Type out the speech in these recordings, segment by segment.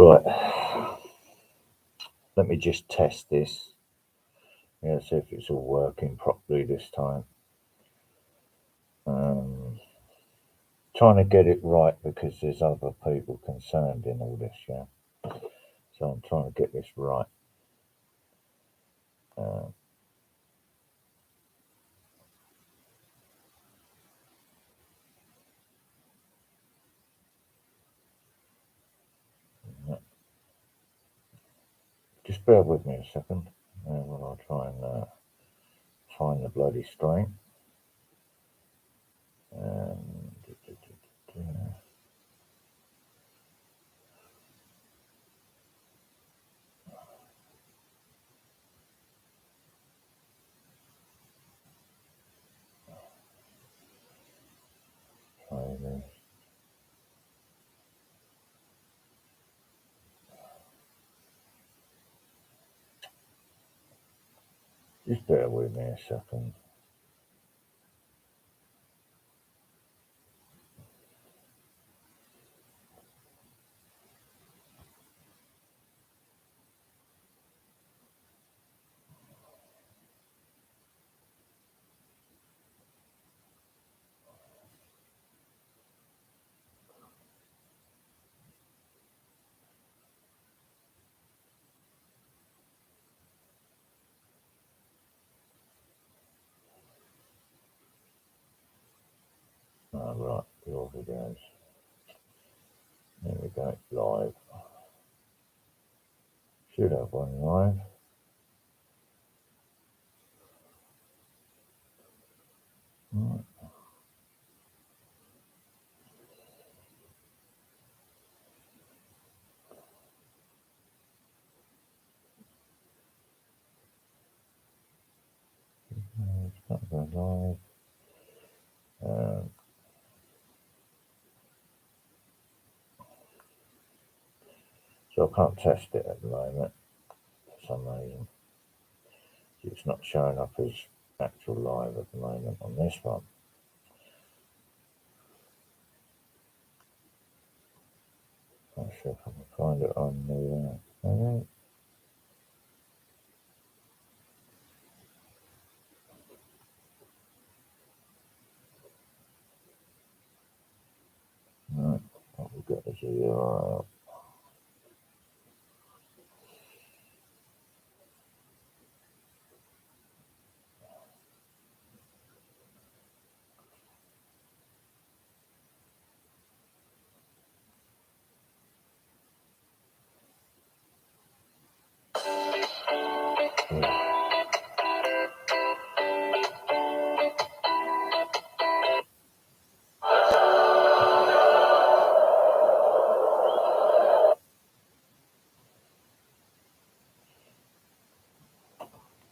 Right, let me just test this. Yeah, see if it's all working properly this time. Trying to get it right because there's other people concerned in all this, yeah. So I'm trying to get this right. Just bear with me a second, while I try and find the bloody strain. Try this. Just bear with me a second. Right, your videos. There we go, live. Should have one live. Right. It's not going live. So I can't test it at the moment for some reason. It's not showing up as actual live at the moment on this one. Not sure if I can find it on the. Right, what we've got is a URL.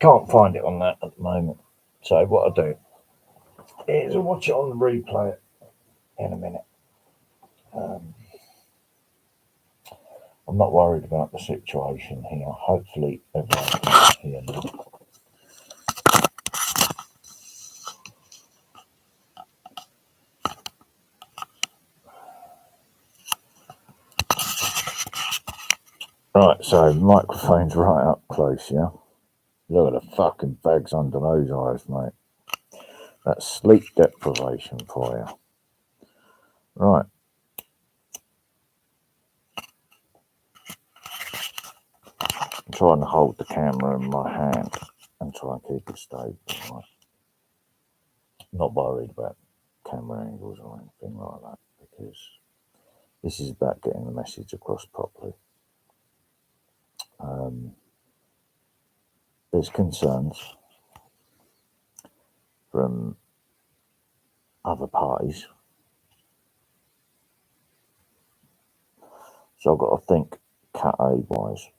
Can't find it on that at the moment. So what I do is I'll watch it on the replay in a minute. I'm not worried about the situation here. Hopefully everyone can hear me. Right, so microphone's right up close, yeah? Look at the fucking bags under those eyes, mate. That's sleep deprivation for you. Right. I'm trying to hold the camera in my hand and try and keep it stable. Right? Not worried about camera angles or anything like that because this is about getting the message across properly. There's concerns from other parties. So I've got to think Cat A wise.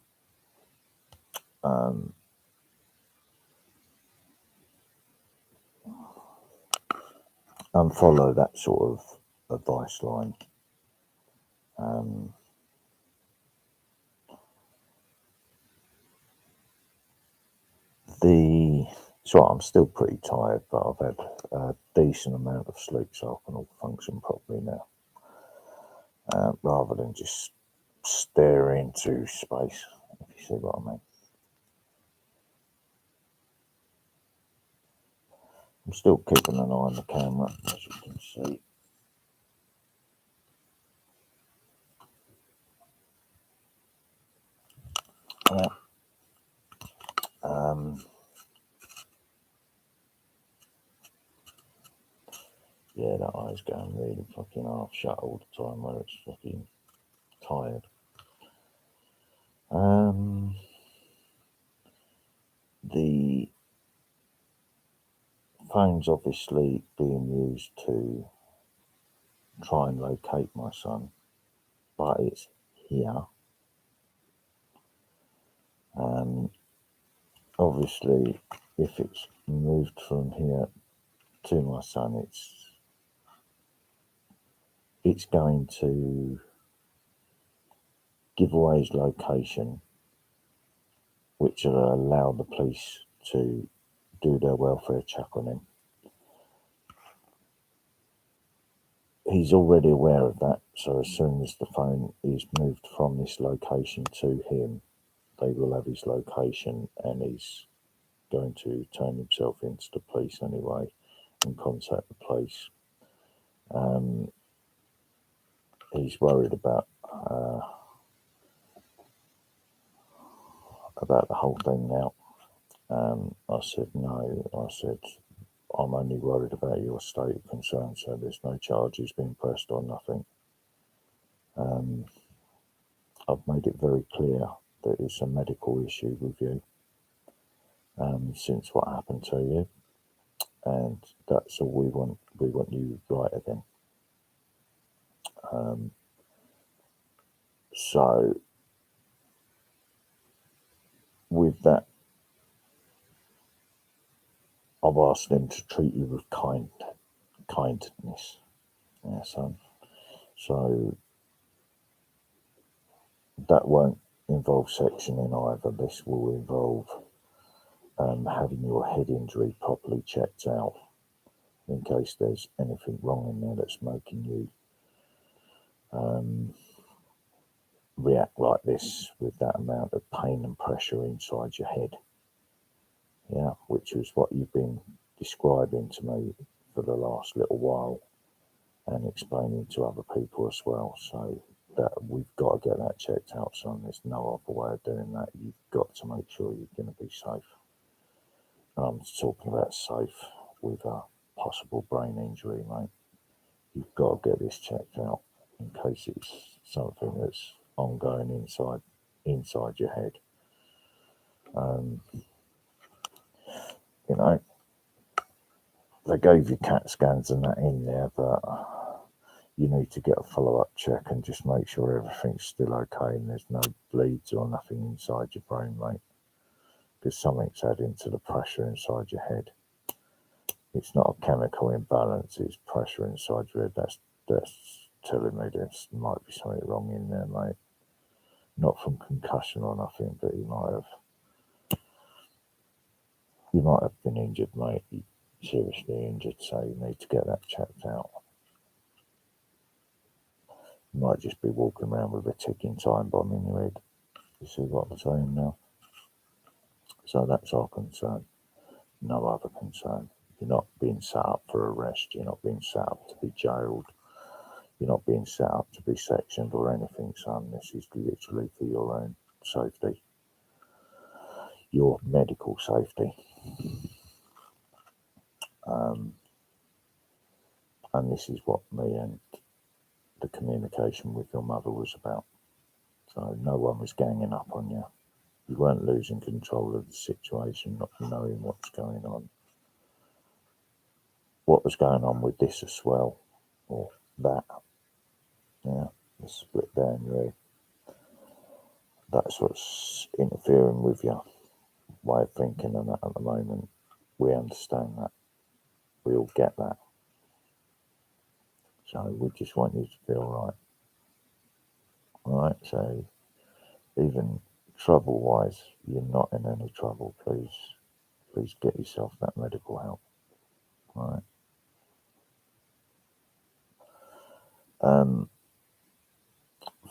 And follow that sort of advice line. So I'm still pretty tired, but I've had a decent amount of sleep, so I can all function properly now, rather than just stare into space, if you see what I mean. I'm still keeping an eye on the camera, as you can see. Yeah. Yeah, that eye's going really fucking half shut all the time where it's fucking tired. The phone's obviously being used to try and locate my son, but it's here. Obviously, if it's moved from here to my son, it's going to give away his location, which will allow the police to do their welfare check on him. He's already aware of that, so as soon as the phone is moved from this location to him, they will have his location, and he's going to turn himself into the police anyway and contact the police. He's worried about the whole thing now. I said no. I said I'm only worried about your state of concern, so there's no charges being pressed or nothing. I've made it very clear that it's a medical issue with you since what happened to you, and that's all we want. We want you right again. So with that, I've asked them to treat you with kindness. Yeah, son. So that won't involve sectioning either. This will involve having your head injury properly checked out in case there's anything wrong in there that's making you react like this with that amount of pain and pressure inside your head. Yeah, which is what you've been describing to me for the last little while and explaining to other people as well. So that we've got to get that checked out, son. There's no other way of doing that. You've got to make sure you're going to be safe. I'm talking about safe with a possible brain injury, mate. You've got to get this checked out in case it's something that's ongoing inside your head. You know, they gave you CAT scans and that in there, but you need to get a follow-up check and just make sure everything's still okay and there's no bleeds or nothing inside your brain, mate. Because something's adding to the pressure inside your head. It's not a chemical imbalance, it's pressure inside your head. That's telling me there might be something wrong in there, mate. Not from concussion or nothing, but you might have been injured, mate. Seriously injured, so you need to get that checked out. You might just be walking around with a ticking time bomb in your head. You see what I'm saying now? So that's our concern. No other concern. You're not being set up for arrest. You're not being set up to be jailed. You're not being set up to be sectioned or anything, son. This is literally for your own safety, your medical safety. And this is what me and the communication with your mother was about. So no one was ganging up on you. You weren't losing control of the situation, not knowing what's going on. What was going on with this as well, or that. Yeah, the split down your head. That's what's interfering with your way of thinking and that at the moment. We understand that. We all get that. So we just want you to feel right. Alright, so even trouble wise, you're not in any trouble, please get yourself that medical help. Alright.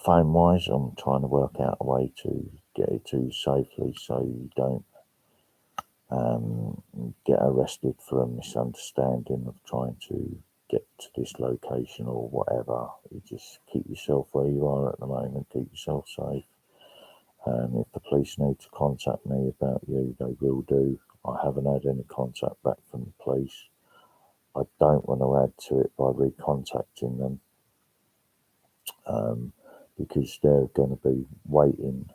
phone wise, I'm trying to work out a way to get it to you safely so you don't get arrested for a misunderstanding of trying to get to this location or whatever. You just keep yourself where you are at the moment, keep yourself safe. If the police need to contact me about you, they will do. I haven't had any contact back from the police. I don't want to add to it by recontacting them because they're going to be waiting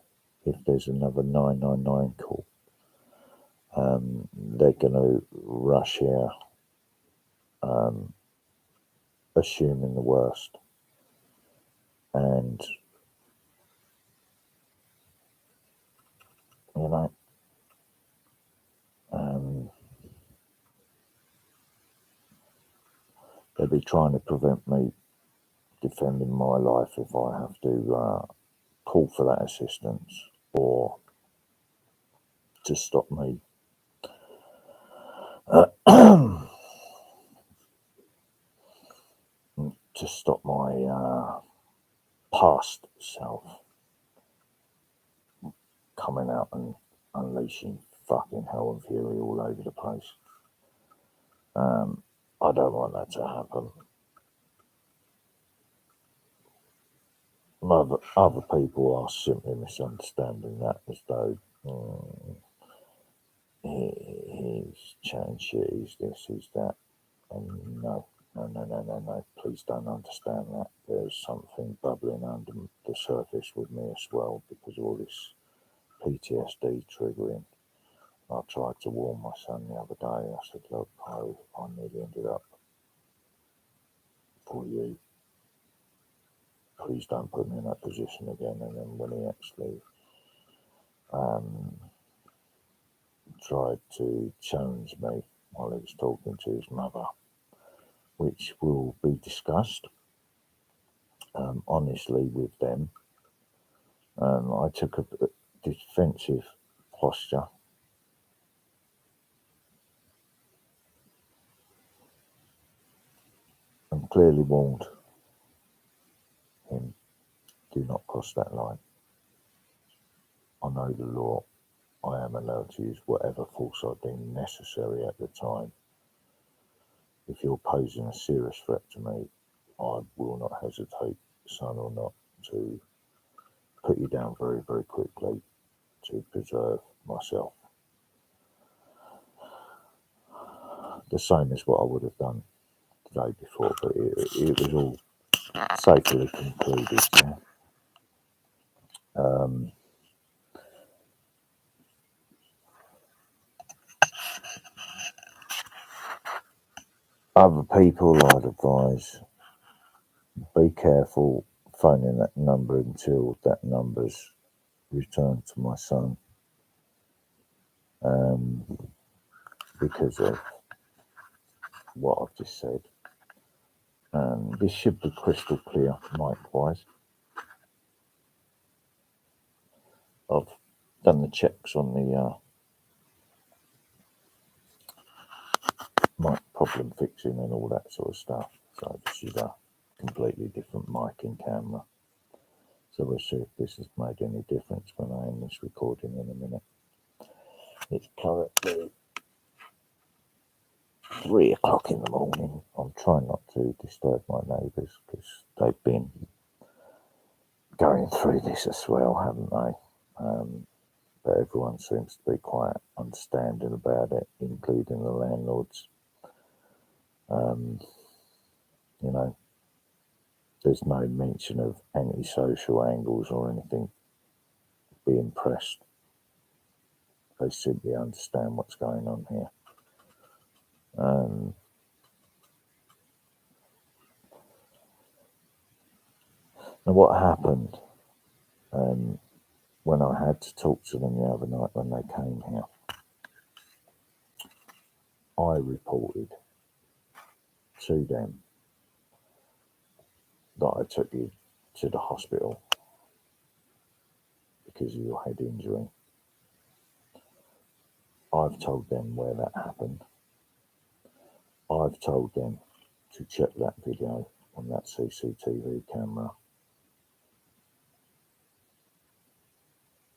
if there's another 999 call. They're going to rush here, assuming the worst. And, you know, they'll be trying to prevent me defending my life if I have to call for that assistance or to stop me to stop my past self coming out and unleashing fucking hell and fury all over the place. I don't want that to happen. Other people are simply misunderstanding that as though he's chatting shit, he's this, he's that. And no, please don't understand that. There's something bubbling under the surface with me as well because of all this PTSD triggering. I tried to warn my son the other day. I said, look, I nearly ended up for you. Please don't put me in that position again. And then when he actually tried to challenge me while he was talking to his mother, which will be discussed honestly with them, I took a defensive posture. And clearly warned him, do not cross that line. I know the law. I am allowed to use whatever force I deem necessary at the time. If you're posing a serious threat to me, I will not hesitate, son or not, to put you down very, very quickly to preserve myself. The same as what I would have done the day before, but it was all safely concluded. Yeah. Other people, I'd advise, be careful phoning that number until that number's returned to my son, because of what I've just said. This should be crystal clear, mic-wise. I've done the checks on the mic problem fixing and all that sort of stuff. So this is a completely different mic and camera. So we'll see if this has made any difference when I end this recording in a minute. It's currently 3 o'clock in the morning. I'm trying not to disturb my neighbours because they've been going through this as well, haven't they? But everyone seems to be quite understanding about it, including the landlords. You know, there's no mention of antisocial angles or anything being pressed. They simply understand what's going on here. Now, what happened when I had to talk to them the other night when they came here, I reported to them that I took you to the hospital because of your head injury. I've told them where that happened. I've told them to check that video on that CCTV camera.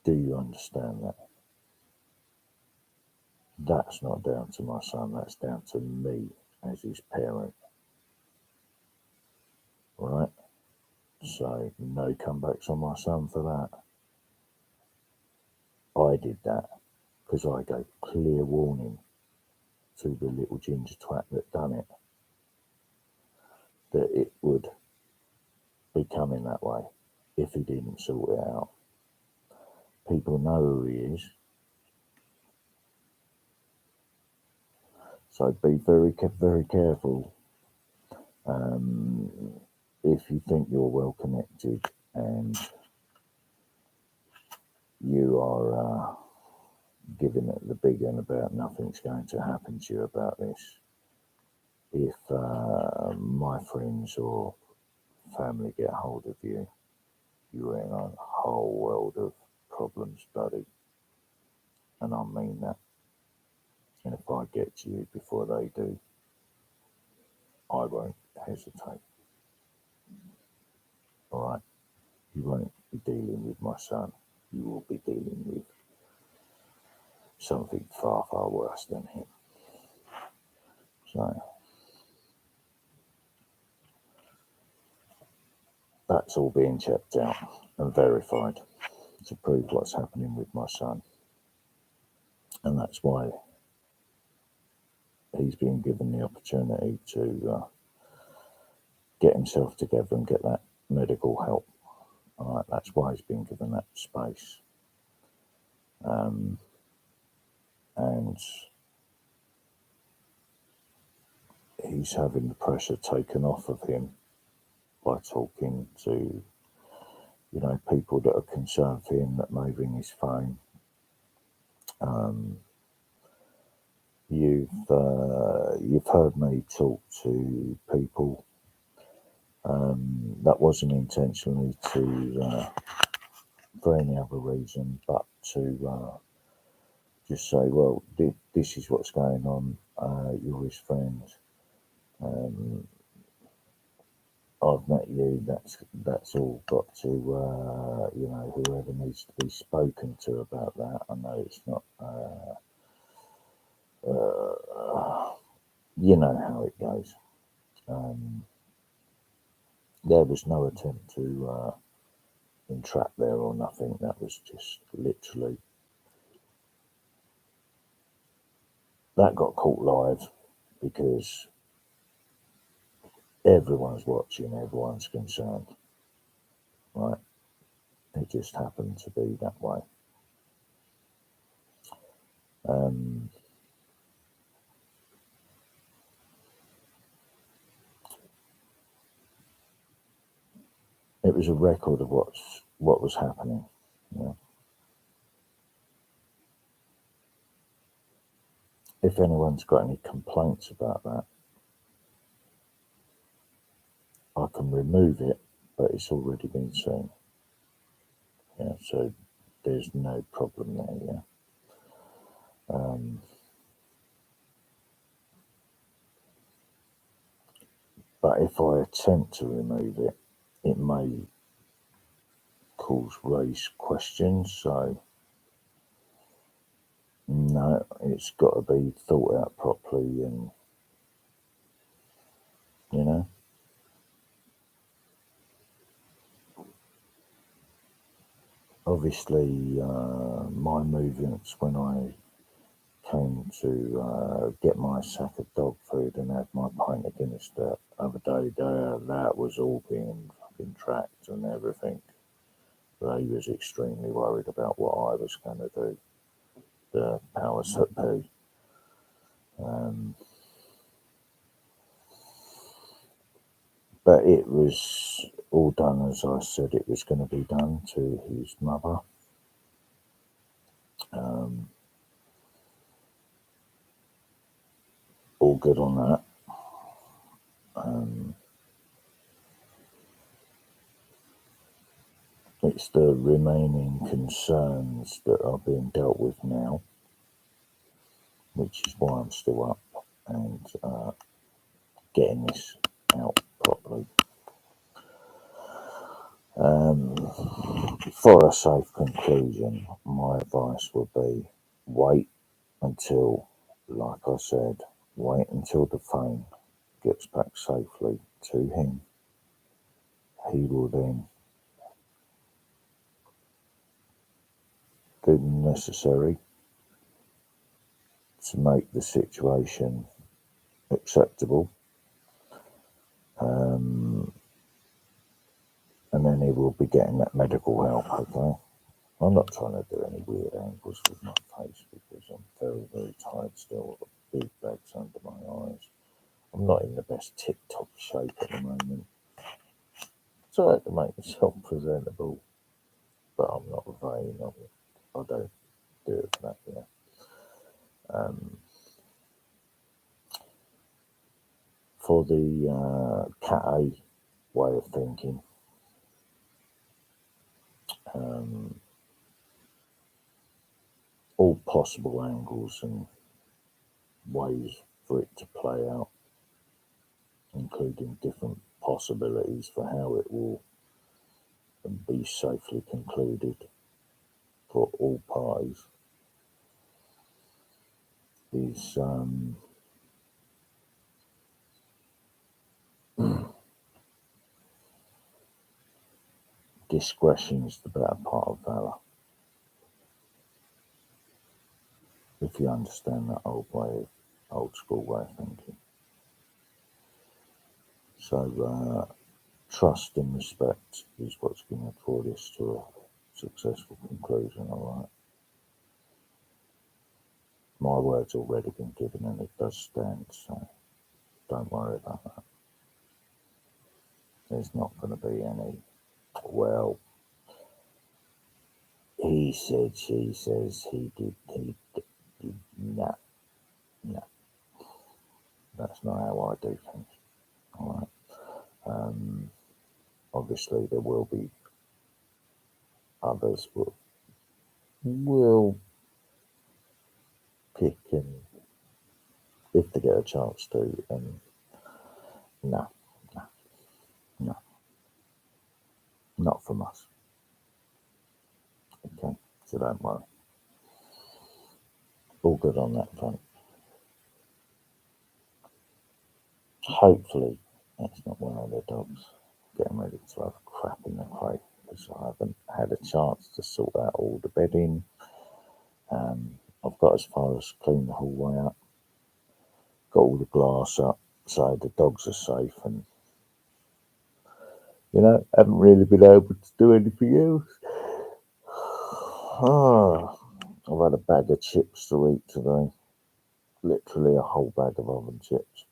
Do you understand that? That's not down to my son, that's down to me as his parent. Right? So, no comebacks on my son for that. I did that because I gave clear warning to the little ginger twat that done it that it would be coming that way if he didn't sort it out. People know who he is. So be very, very careful. If you think you're well connected and you are giving it the big end about nothing's going to happen to you about this, if my friends or family get hold of you, you're in a whole world of problems, buddy. And I mean that. And if I get to you before they do, I won't hesitate. All right? You won't be dealing with my son. You will be dealing with something far, far worse than him. So that's all being checked out and verified to prove what's happening with my son. And that's why he's been given the opportunity to get himself together and get that medical help. All right, that's why he's been given that space. And he's having the pressure taken off of him by talking to, people that are concerned for him that may ring his phone. You've heard me talk to people that wasn't intentionally for any other reason, but to just say, well, this is what's going on. You're his friend. I've met you. That's all got to, whoever needs to be spoken to about that. I know it's not. You know how it goes. There was no attempt to entrap there or nothing. That was just literally that got caught live because everyone's watching, everyone's concerned, right? It just happened to be that way. It was a record of what was happening. If anyone's got any complaints about that, I can remove it, but it's already been seen. Yeah, so there's no problem there. Yeah. But if I attempt to remove it, it may raise questions. So no, it's got to be thought out properly, and obviously my movements when I came to get my sack of dog food and had my pint of Guinness the other day, that was all being fucking tracked and everything. They was extremely worried about what I was going to do. The powers that be. But it was all done as I said it was going to be done to his mother. All good on that. It's the remaining concerns that are being dealt with now, which is why I'm still up and getting this out properly. For a safe conclusion, my advice would be wait until, like I said, wait until the phone gets back safely to him. He will then do the necessary to make the situation acceptable, and then he will be getting that medical help. Okay, I'm not trying to do any weird angles with my face because I'm very, very tired still. I've got big bags under my eyes. I'm not in the best tip-top shape at the moment. So I have to make myself presentable, but I'm not vain of it. I don't do it for that, yeah. For the Cat A way of thinking, all possible angles and ways for it to play out, including different possibilities for how it will be safely concluded for all parties, is discretion is the better part of valor. If you understand that old school way of thinking. So trust and respect is what's going to draw this to a successful conclusion. All right. My word's already been given and it does stand, so don't worry about that. There's not going to be any, well, he said, she says, he did, no, no. That's not how I do things. All right. Obviously, there will be others will pick and if they get a chance to, and no, no, no, not from us. Okay, so don't worry. All good on that front. Hopefully, that's not one of the dogs getting ready to have crap in the crate because I haven't had a chance to sort out all the bedding. I've got as far as clean the hallway up, got all the glass up, so the dogs are safe, and haven't really been able to do anything else. I've had a bag of chips to eat today, literally a whole bag of oven chips.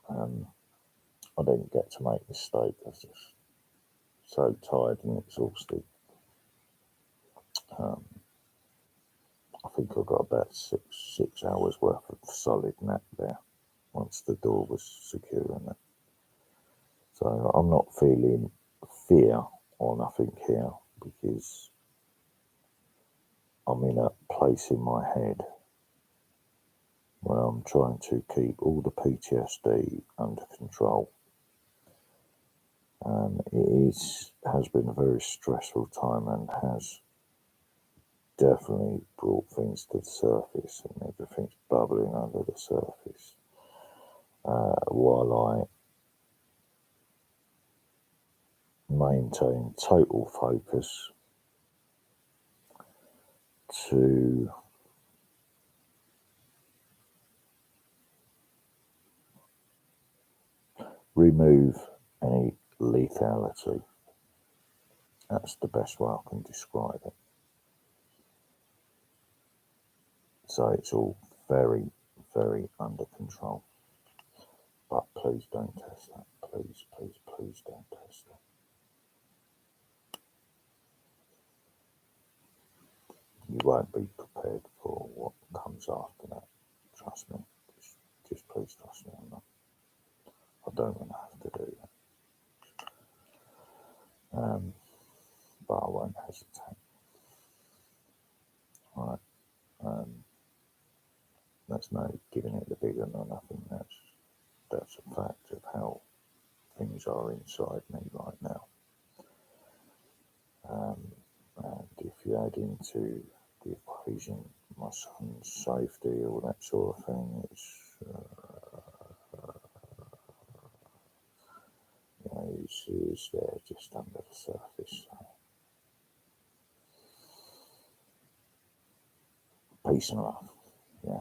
I didn't get to make the steak. I was just so tired and exhausted. I think I got about six hours worth of solid nap there once the door was secure in it. So I'm not feeling fear or nothing here because I'm in a place in my head where I'm trying to keep all the PTSD under control. It has been a very stressful time and has definitely brought things to the surface and everything's bubbling under the surface. While I maintain total focus to remove any lethality. That's the best way I can describe it. So it's all very, very under control. But please don't test that. Please, please, please don't test that. You won't be prepared for what comes after that. Trust me. Just please trust me on that. I don't want to have to do that. But I won't hesitate. Alright. That's no giving it the big one or nothing. That's a fact of how things are inside me right now. add into the equation my son's safety, all that sort of thing. It's he's there just under the surface. So. Peace and love, yeah.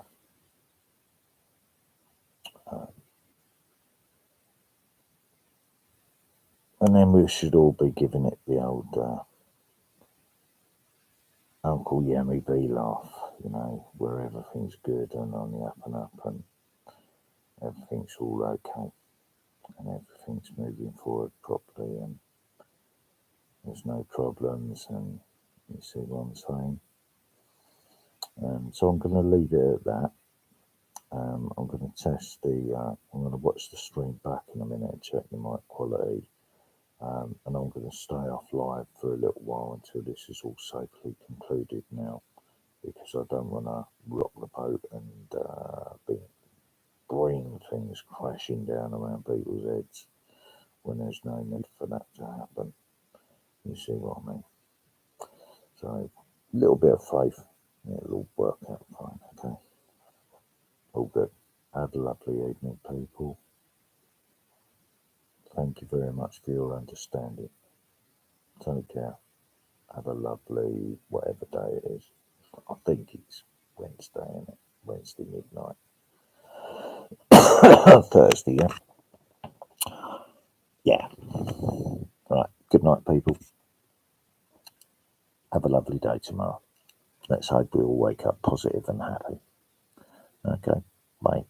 And then we should all be giving it the old Uncle Yummy B laugh, where everything's good and on the up and up and everything's all okay and everything's moving forward properly and there's no problems and you see what I'm saying. So I'm going to leave it at that. I'm going to test I'm going to watch the stream back in a minute and check the mic quality. And I'm going to stay off live for a little while until this is all safely concluded now, because I don't want to rock the boat and bring things crashing down around people's heads when there's no need for that to happen. You see what I mean? So, a little bit of faith, it'll all work out fine, okay? All good. Have a lovely evening, people. Thank you very much for your understanding. Take care. Have a lovely whatever day it is. I think it's Wednesday, isn't it? Wednesday midnight. Thursday, yeah? Yeah. Right. Good night, people. Have a lovely day tomorrow. Let's hope we all wake up positive and happy. Okay. Bye.